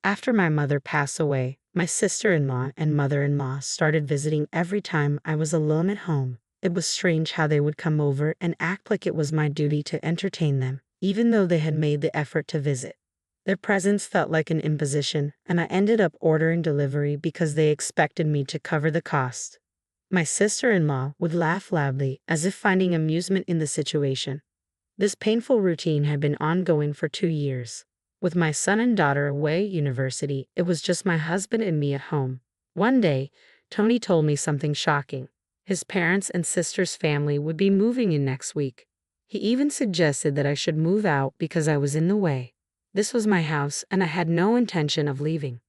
After my mother passed away, my sister-in-law and mother-in-law started visiting every time I was alone at home. It was strange how they would come over and act like it was my duty to entertain them, even though they had made the effort to visit. Their presence felt like an imposition, and I ended up ordering delivery because they expected me to cover the cost. My sister-in-law would laugh loudly, as if finding amusement in the situation. This painful routine had been ongoing for 2 years. With my son and daughter away at university, it was just my husband and me at home. One day, Tony told me something shocking. His parents and sister's family would be moving in next week. He even suggested that I should move out because I was in the way. This was my house, and I had no intention of leaving.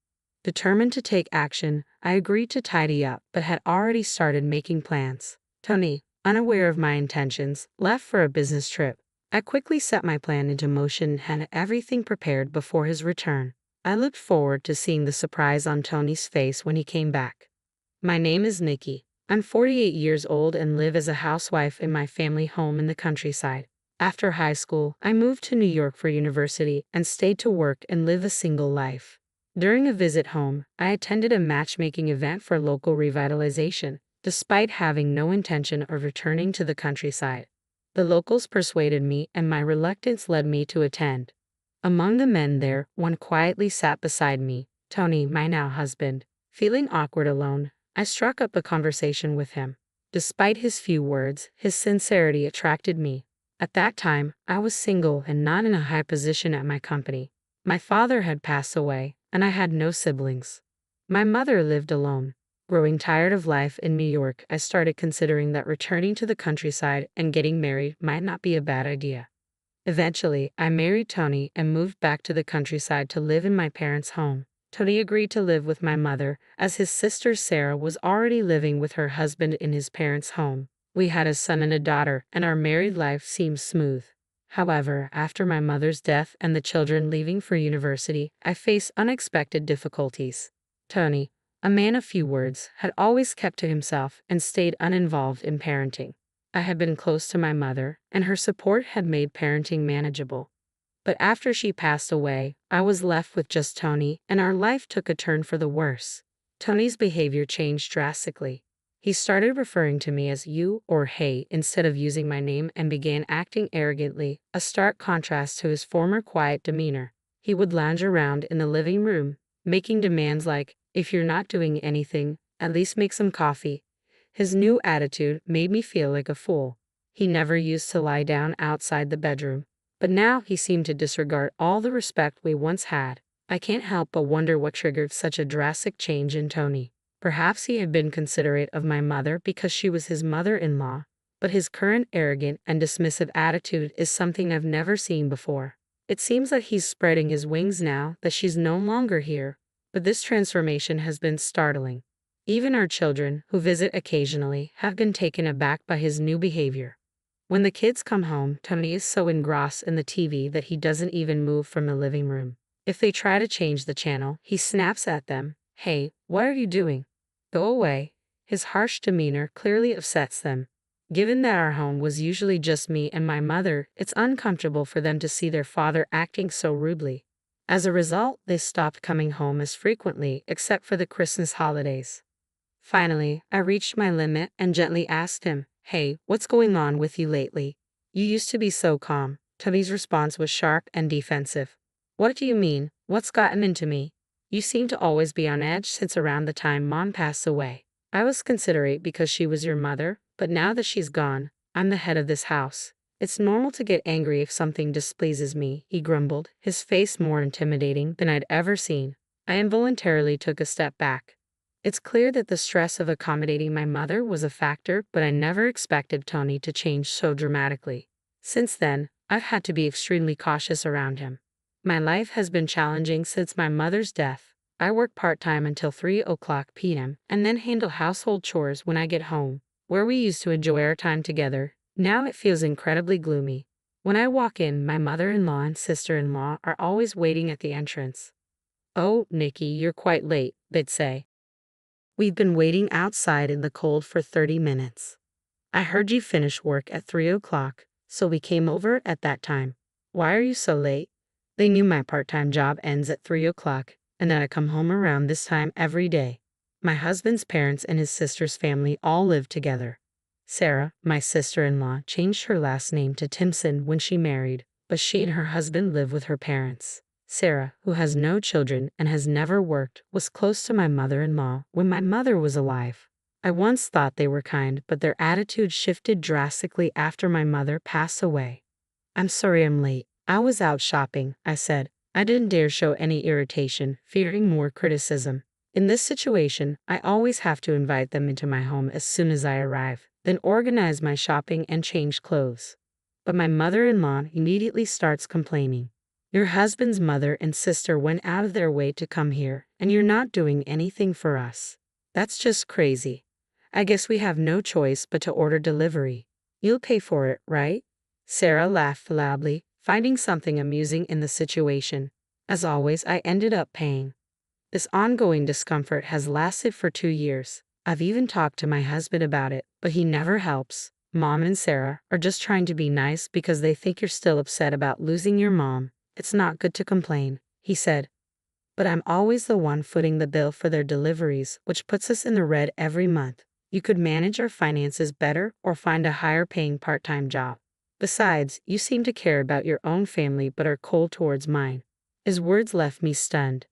Determined to take action, I agreed to tidy up, but had already started making plans. Tony, unaware of my intentions, left for a business trip. I quickly set my plan into motion and had everything prepared before his return. I looked forward to seeing the surprise on Tony's face when he came back. My name is Nikki. I'm 48 years old and live as a housewife in my family home in the countryside. After high school, I moved to New York for university and stayed to work and live a single life. During a visit home, I attended a matchmaking event for local revitalization, despite having no intention of returning to the countryside. The locals persuaded me, and my reluctance led me to attend. Among the men there, one quietly sat beside me, Tony, my now husband. Feeling awkward alone, I struck up a conversation with him. Despite his few words, his sincerity attracted me. At that time, I was single and not in a high position at my company. My father had passed away, and I had no siblings. My mother lived alone. Growing tired of life in New York, I started considering that returning to the countryside and getting married might not be a bad idea. Eventually, I married Tony and moved back to the countryside to live in my parents' home. Tony agreed to live with my mother, as his sister Sarah was already living with her husband in his parents' home. We had a son and a daughter, and our married life seemed smooth. However, after my mother's death and the children leaving for university, I faced unexpected difficulties. Tony, a man of few words, had always kept to himself and stayed uninvolved in parenting. I had been close to my mother, and her support had made parenting manageable. But after she passed away, I was left with just Tony, and our life took a turn for the worse. Tony's behavior changed drastically. He started referring to me as you or hey instead of using my name and began acting arrogantly, a stark contrast to his former quiet demeanor. He would lounge around in the living room, making demands like, if you're not doing anything, at least make some coffee. His new attitude made me feel like a fool. He never used to lie down outside the bedroom, but now he seemed to disregard all the respect we once had. I can't help but wonder what triggered such a drastic change in Tony. Perhaps he had been considerate of my mother because she was his mother-in-law, but his current arrogant and dismissive attitude is something I've never seen before. It seems that he's spreading his wings now that she's no longer here, but this transformation has been startling. Even our children, who visit occasionally, have been taken aback by his new behavior. When the kids come home, Tony is so engrossed in the TV that he doesn't even move from the living room. If they try to change the channel, he snaps at them. Hey, what are you doing? Go away. His harsh demeanor clearly upsets them. Given that our home was usually just me and my mother, it's uncomfortable for them to see their father acting so rudely. As a result, they stopped coming home as frequently, except for the Christmas holidays. Finally, I reached my limit and gently asked him, hey, what's going on with you lately? You used to be so calm. Tony's response was sharp and defensive. What do you mean? What's gotten into me? You seem to always be on edge since around the time Mom passed away. I was considerate because she was your mother, but now that she's gone, I'm the head of this house. It's normal to get angry if something displeases me, he grumbled, his face more intimidating than I'd ever seen. I involuntarily took a step back. It's clear that the stress of accommodating my mother was a factor, but I never expected Tony to change so dramatically. Since then, I've had to be extremely cautious around him. My life has been challenging since my mother's death. I work part-time until 3:00 p.m. and then handle household chores when I get home. Where we used to enjoy our time together, now it feels incredibly gloomy. When I walk in, my mother-in-law and sister-in-law are always waiting at the entrance. Oh, Nikki, you're quite late, they'd say. We've been waiting outside in the cold for 30 minutes. I heard you finish work at 3:00, so we came over at that time. Why are you so late? They knew my part-time job ends at 3:00, and that I come home around this time every day. My husband's parents and his sister's family all live together. Sarah, my sister-in-law, changed her last name to Timpson when she married, but she and her husband live with her parents. Sarah, who has no children and has never worked, was close to my mother-in-law when my mother was alive. I once thought they were kind, but their attitude shifted drastically after my mother passed away. I'm sorry I'm late. I was out shopping, I said. I didn't dare show any irritation, fearing more criticism. In this situation, I always have to invite them into my home as soon as I arrive, then organize my shopping and change clothes. But my mother-in-law immediately starts complaining. Your husband's mother and sister went out of their way to come here, and you're not doing anything for us. That's just crazy. I guess we have no choice but to order delivery. You'll pay for it, right? Sarah laughed loudly, finding something amusing in the situation. As always, I ended up paying. This ongoing discomfort has lasted for 2 years. I've even talked to my husband about it, but he never helps. Mom and Sarah are just trying to be nice because they think you're still upset about losing your mom. It's not good to complain, he said. But I'm always the one footing the bill for their deliveries, which puts us in the red every month. You could manage our finances better or find a higher-paying part-time job. Besides, you seem to care about your own family but are cold towards mine. His words left me stunned.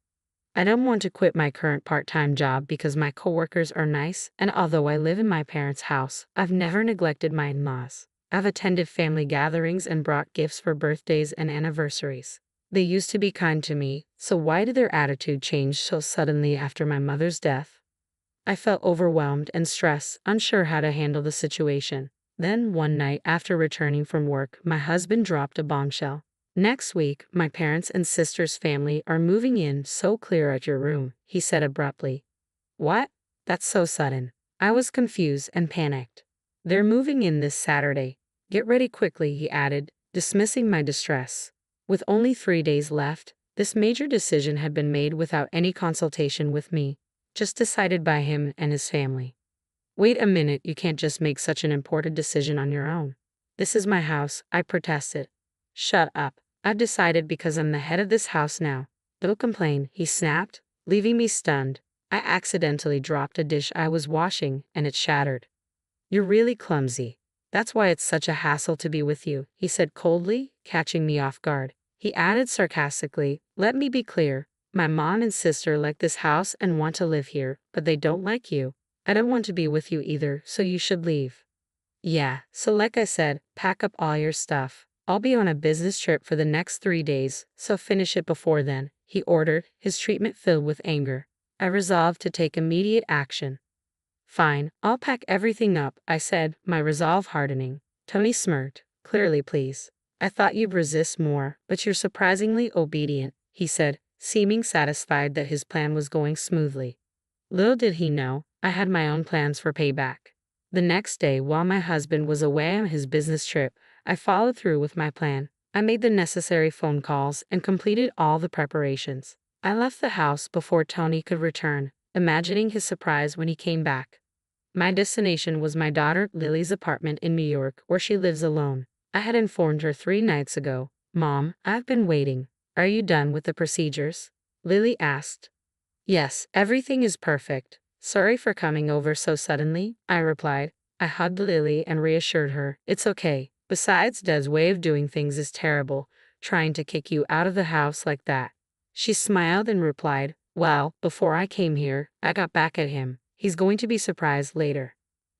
I don't want to quit my current part-time job because my coworkers are nice, and although I live in my parents' house, I've never neglected my in-laws. I've attended family gatherings and brought gifts for birthdays and anniversaries. They used to be kind to me, so why did their attitude change so suddenly after my mother's death? I felt overwhelmed and stressed, unsure how to handle the situation. Then, one night after returning from work, my husband dropped a bombshell. Next week, my parents and sister's family are moving in, so clear out your room, he said abruptly. What? That's so sudden. I was confused and panicked. They're moving in this Saturday. Get ready quickly, he added, dismissing my distress. With only 3 days left, this major decision had been made without any consultation with me, just decided by him and his family. Wait a minute, you can't just make such an important decision on your own. This is my house, I protested. Shut up. I've decided because I'm the head of this house now. Don't complain, he snapped, leaving me stunned. I accidentally dropped a dish I was washing, and it shattered. You're really clumsy. That's why it's such a hassle to be with you, he said coldly, catching me off guard. He added sarcastically, let me be clear. My mom and sister like this house and want to live here, but they don't like you. I don't want to be with you either, so you should leave. Yeah, so like I said, pack up all your stuff. I'll be on a business trip for the next 3 days, so finish it before then, he ordered, his treatment filled with anger. I resolved to take immediate action. Fine, I'll pack everything up, I said, my resolve hardening. Tony smirked. Clearly pleased. I thought you'd resist more, but you're surprisingly obedient, he said, seeming satisfied that his plan was going smoothly. Little did he know, I had my own plans for payback. The next day, while my husband was away on his business trip, I followed through with my plan. I made the necessary phone calls and completed all the preparations. I left the house before Tony could return, imagining his surprise when he came back. My destination was my daughter Lily's apartment in New York, where she lives alone. I had informed her 3 nights ago. Mom, I've been waiting. Are you done with the procedures? Lily asked. Yes, everything is perfect. Sorry for coming over so suddenly, I replied. I hugged Lily and reassured her, it's okay. Besides, Dad's way of doing things is terrible, trying to kick you out of the house like that. She smiled and replied, well, before I came here, I got back at him. He's going to be surprised later.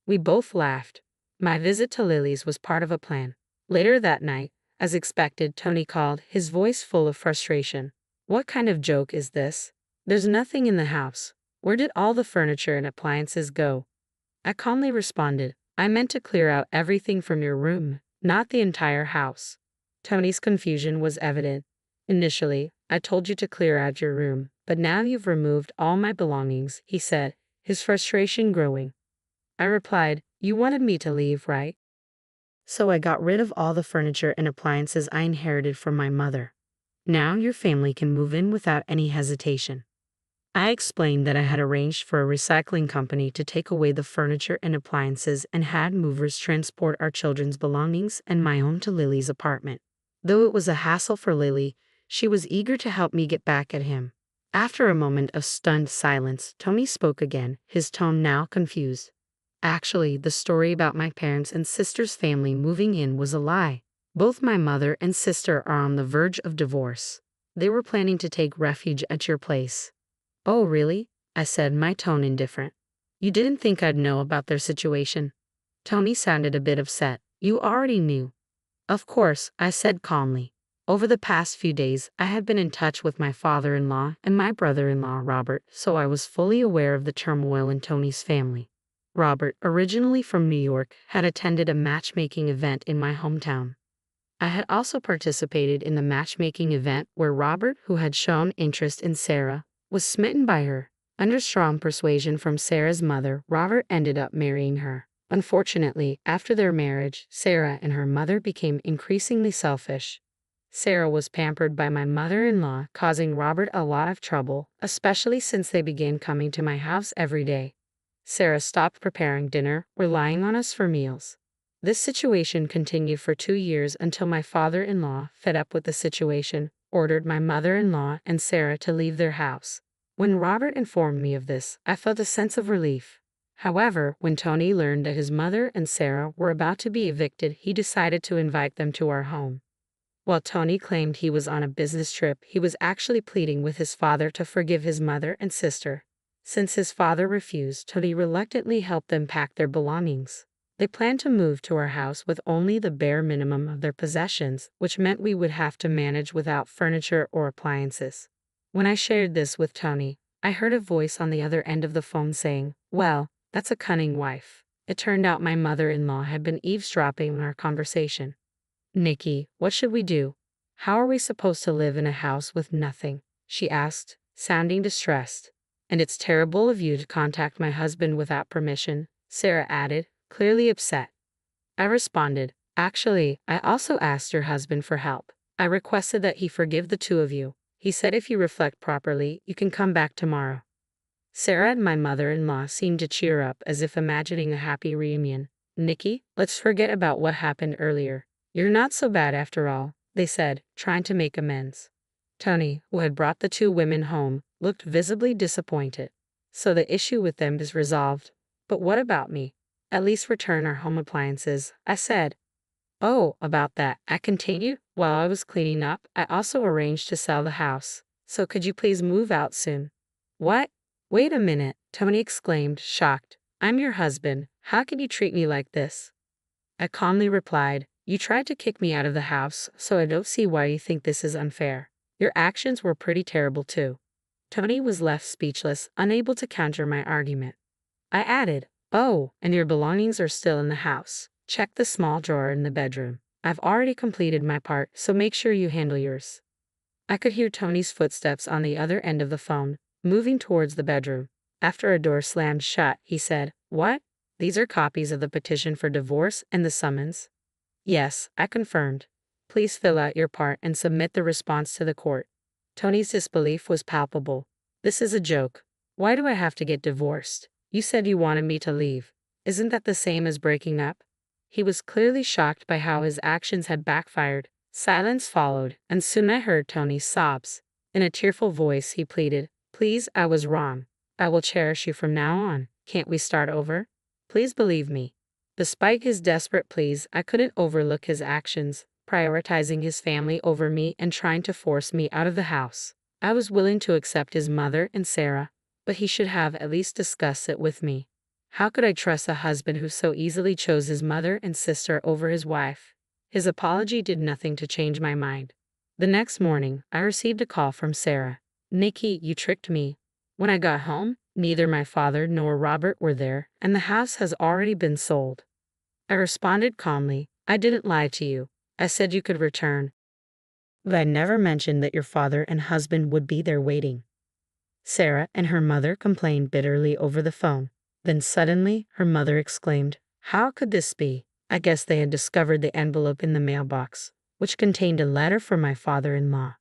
We both laughed. My visit to Lily's was part of a plan. Later that night, as expected, Tony called, his voice full of frustration. What kind of joke is this? There's nothing in the house. Where did all the furniture and appliances go? I calmly responded, I meant to clear out everything from your room, not the entire house. Tony's confusion was evident. Initially, I told you to clear out your room, but now you've removed all my belongings, he said, his frustration growing. I replied, you wanted me to leave, right? So I got rid of all the furniture and appliances I inherited from my mother. Now your family can move in without any hesitation. I explained that I had arranged for a recycling company to take away the furniture and appliances and had movers transport our children's belongings and my own to Lily's apartment. Though it was a hassle for Lily, she was eager to help me get back at him. After a moment of stunned silence, Tony spoke again, his tone now confused. Actually, the story about my parents' and sister's family moving in was a lie. Both my mother and sister are on the verge of divorce. They were planning to take refuge at your place. Oh, really? I said, my tone indifferent. You didn't think I'd know about their situation? Tony sounded a bit upset. You already knew. Of course, I said calmly. Over the past few days, I had been in touch with my father-in-law and my brother-in-law, Robert, so I was fully aware of the turmoil in Tony's family. Robert, originally from New York, had attended a matchmaking event in my hometown. I had also participated in the matchmaking event where Robert, who had shown interest in Sarah, was smitten by her. Under strong persuasion from Sarah's mother, Robert ended up marrying her. Unfortunately, after their marriage, Sarah and her mother became increasingly selfish. Sarah was pampered by my mother-in-law, causing Robert a lot of trouble, especially since they began coming to my house every day. Sarah stopped preparing dinner, relying on us for meals. This situation continued for 2 years until my father-in-law, fed up with the situation, ordered my mother-in-law and Sarah to leave their house. When Robert informed me of this, I felt a sense of relief. However, when Tony learned that his mother and Sarah were about to be evicted, he decided to invite them to our home. While Tony claimed he was on a business trip, he was actually pleading with his father to forgive his mother and sister. Since his father refused, Tony reluctantly helped them pack their belongings. They planned to move to our house with only the bare minimum of their possessions, which meant we would have to manage without furniture or appliances. When I shared this with Tony, I heard a voice on the other end of the phone saying, "Well, that's a cunning wife." It turned out my mother-in-law had been eavesdropping on our conversation. "Nikki, what should we do? How are we supposed to live in a house with nothing?" she asked, sounding distressed. "And it's terrible of you to contact my husband without permission," Sarah added, clearly upset. I responded, "Actually, I also asked your husband for help. I requested that he forgive the two of you. He said if you reflect properly, you can come back tomorrow." Sarah and my mother-in-law seemed to cheer up as if imagining a happy reunion. "Nikki, let's forget about what happened earlier. You're not so bad after all," they said, trying to make amends. Tony, who had brought the two women home, looked visibly disappointed. "So the issue with them is resolved. But what about me? At least return our home appliances," I said. "Oh, about that," I continued. "While I was cleaning up, I also arranged to sell the house. So could you please move out soon?" "What? Wait a minute," Tony exclaimed, shocked. "I'm your husband. How can you treat me like this?" I calmly replied, "You tried to kick me out of the house, so I don't see why you think this is unfair. Your actions were pretty terrible too." Tony was left speechless, unable to counter my argument. I added, "Oh, and your belongings are still in the house. Check the small drawer in the bedroom. I've already completed my part, so make sure you handle yours." I could hear Tony's footsteps on the other end of the phone, moving towards the bedroom. After a door slammed shut, he said, "What? These are copies of the petition for divorce and the summons?" "Yes," I confirmed. "Please fill out your part and submit the response to the court." Tony's disbelief was palpable. "This is a joke. Why do I have to get divorced? You said you wanted me to leave. Isn't that the same as breaking up?" He was clearly shocked by how his actions had backfired. Silence followed, and soon I heard Tony's sobs. In a tearful voice, he pleaded, "Please, I was wrong. I will cherish you from now on. Can't we start over? Please believe me." Despite his desperate pleas, I couldn't overlook his actions, prioritizing his family over me and trying to force me out of the house. I was willing to accept his mother and Sarah, but he should have at least discussed it with me. How could I trust a husband who so easily chose his mother and sister over his wife? His apology did nothing to change my mind. The next morning, I received a call from Sarah. "Nikki, you tricked me. When I got home, neither my father nor Robert were there, and the house has already been sold." I responded calmly, "I didn't lie to you. I said you could return. But I never mentioned that your father and husband would be there waiting." Sarah and her mother complained bitterly over the phone. Then suddenly, her mother exclaimed, "How could this be?" I guess they had discovered the envelope in the mailbox, which contained a letter from my father-in-law.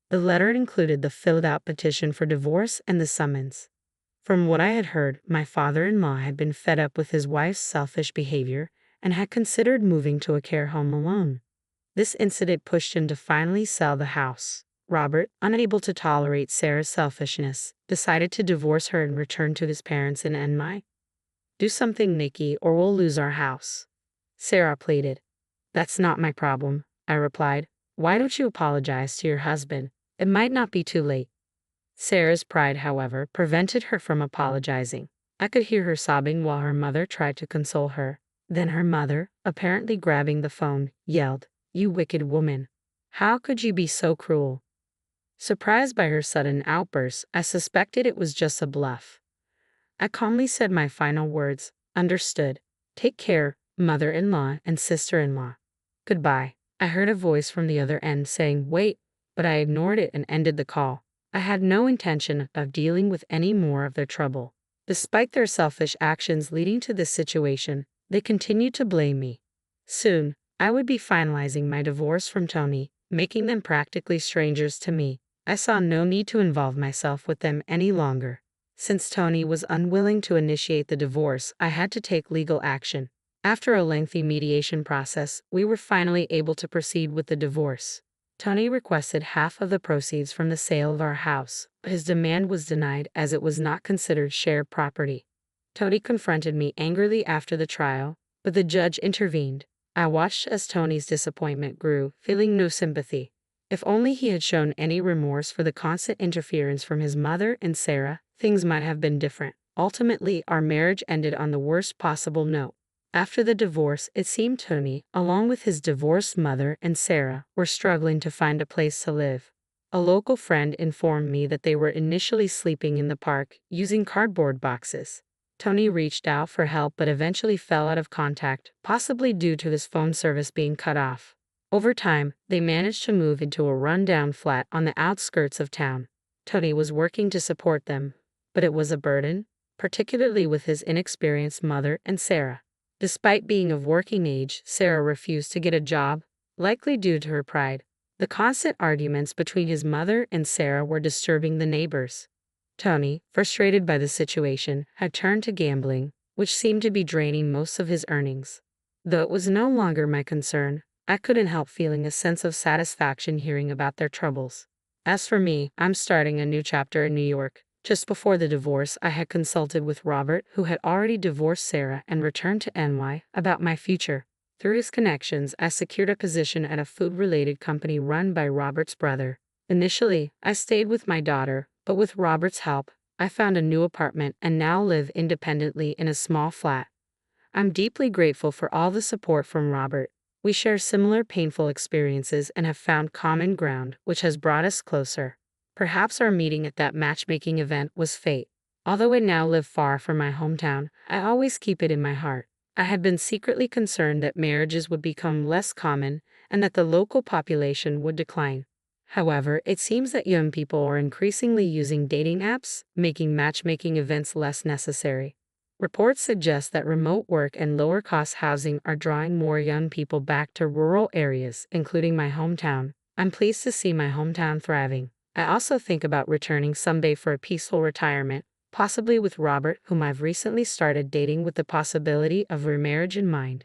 The letter included the filled-out petition for divorce and the summons. From what I had heard, my father-in-law had been fed up with his wife's selfish behavior and had considered moving to a care home alone. This incident pushed him to finally sell the house. Robert, unable to tolerate Sarah's selfishness, decided to divorce her and return to his parents in NY. Do something, Nikki, or we'll lose our house. Sarah pleaded. That's not my problem, I replied. Why don't you apologize to your husband? It might not be too late. Sarah's pride, however, prevented her from apologizing. I could hear her sobbing while her mother tried to console her. Then her mother, apparently grabbing the phone, yelled, "You wicked woman! How could you be so cruel?" Surprised by her sudden outburst, I suspected it was just a bluff. I calmly said my final words, "Understood. Take care, mother-in-law and sister-in-law. Goodbye." I heard a voice from the other end saying, "Wait," but I ignored it and ended the call. I had no intention of dealing with any more of their trouble. Despite their selfish actions leading to this situation, they continued to blame me. Soon, I would be finalizing my divorce from Tony, making them practically strangers to me. I saw no need to involve myself with them any longer. Since Tony was unwilling to initiate the divorce, I had to take legal action. After a lengthy mediation process, we were finally able to proceed with the divorce. Tony requested half of the proceeds from the sale of our house, but his demand was denied as it was not considered shared property. Tony confronted me angrily after the trial, but the judge intervened. I watched as Tony's disappointment grew, feeling no sympathy. If only he had shown any remorse for the constant interference from his mother and Sarah, things might have been different. Ultimately, our marriage ended on the worst possible note. After the divorce, it seemed Tony, along with his divorced mother and Sarah, were struggling to find a place to live. A local friend informed me that they were initially sleeping in the park, using cardboard boxes. Tony reached out for help but eventually fell out of contact, possibly due to his phone service being cut off. Over time, they managed to move into a run-down flat on the outskirts of town. Tony was working to support them, but it was a burden, particularly with his inexperienced mother and Sarah. Despite being of working age, Sarah refused to get a job, likely due to her pride. The constant arguments between his mother and Sarah were disturbing the neighbors. Tony, frustrated by the situation, had turned to gambling, which seemed to be draining most of his earnings. Though it was no longer my concern, I couldn't help feeling a sense of satisfaction hearing about their troubles. As for me, I'm starting a new chapter in New York. Just before the divorce, I had consulted with Robert, who had already divorced Sarah and returned to NY, about my future. Through his connections, I secured a position at a food-related company run by Robert's brother. Initially, I stayed with my daughter, but with Robert's help, I found a new apartment and now live independently in a small flat. I'm deeply grateful for all the support from Robert. We share similar painful experiences and have found common ground, which has brought us closer. Perhaps our meeting at that matchmaking event was fate. Although I now live far from my hometown, I always keep it in my heart. I had been secretly concerned that marriages would become less common and that the local population would decline. However, it seems that young people are increasingly using dating apps, making matchmaking events less necessary. Reports suggest that remote work and lower-cost housing are drawing more young people back to rural areas, including my hometown. I'm pleased to see my hometown thriving. I also think about returning someday for a peaceful retirement, possibly with Robert, whom I've recently started dating with the possibility of remarriage in mind.